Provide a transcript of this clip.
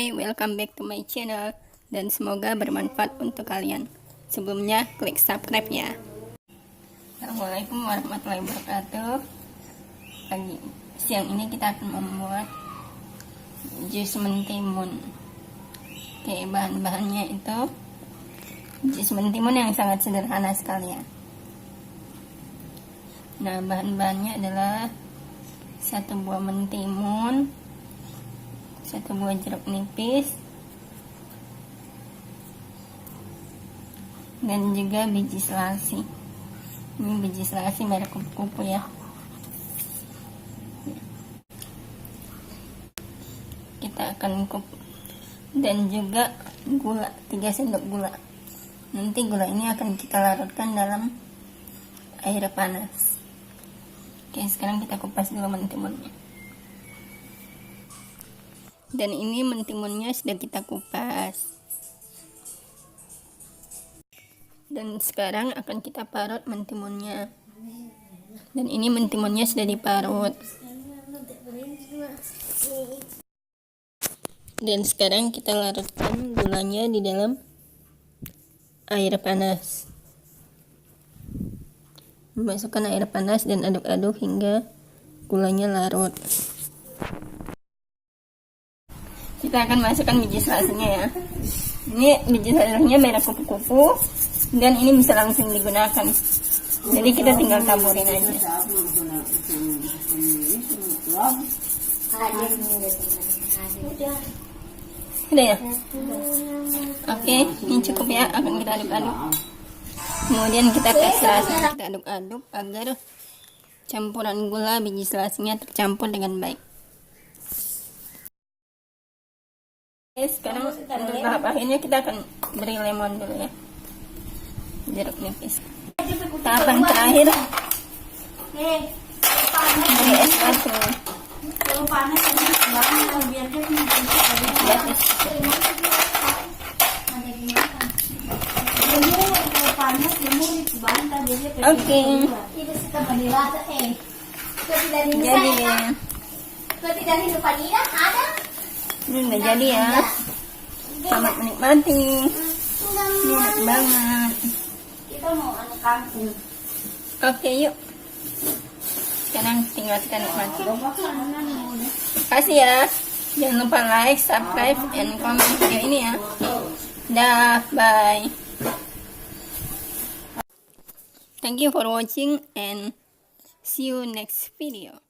Hai, welcome back to my channel dan semoga bermanfaat untuk kalian. Sebelumnya, klik subscribe ya. Assalamualaikum warahmatullahi wabarakatuh. Siang ini kita akan membuat jus mentimun. Oke, bahan-bahannya itu jus mentimun yang sangat sederhana sekali ya. Nah, bahan-bahannya adalah 1 buah mentimun, 1 buah jeruk nipis, dan juga biji selasi. Ini biji selasi merek kupu-kupu ya. Kita akan dan juga gula, 3 sendok gula. Nanti gula ini akan kita larutkan dalam air panas. Oke, sekarang kita kupas dulu mentimunnya. Dan ini mentimunnya sudah kita kupas. Dan sekarang akan kita parut mentimunnya. Dan ini mentimunnya sudah diparut. Dan sekarang kita larutkan gulanya di dalam air panas. Masukkan air panas dan aduk-aduk hingga gulanya larut. Kita akan masukkan biji selasinya ya. Ini biji selasinya merek kupu-kupu dan ini bisa langsung digunakan. Jadi kita tinggal taburin aja. Udah ya? Oke, ini cukup ya. Akan kita aduk-aduk. Kemudian kita tes selasinya. Kita aduk-aduk agar campuran gula biji selasinya tercampur dengan baik. Oke, sekarang untuk tahap akhirnya kita akan beri lemon dulu ya. Jeruk nipis. Tahapan terakhir beri es batu. Oke. Jadi ini udah jadi ya. Selamat menikmati. Ini enak banget. Kita mau anu kampung. Oke, yuk. Sekarang tinggal kita nikmati. Kasih ya. Jangan lupa like, subscribe, and comment video ini ya. Dah, bye. Thank you for watching and see you next video.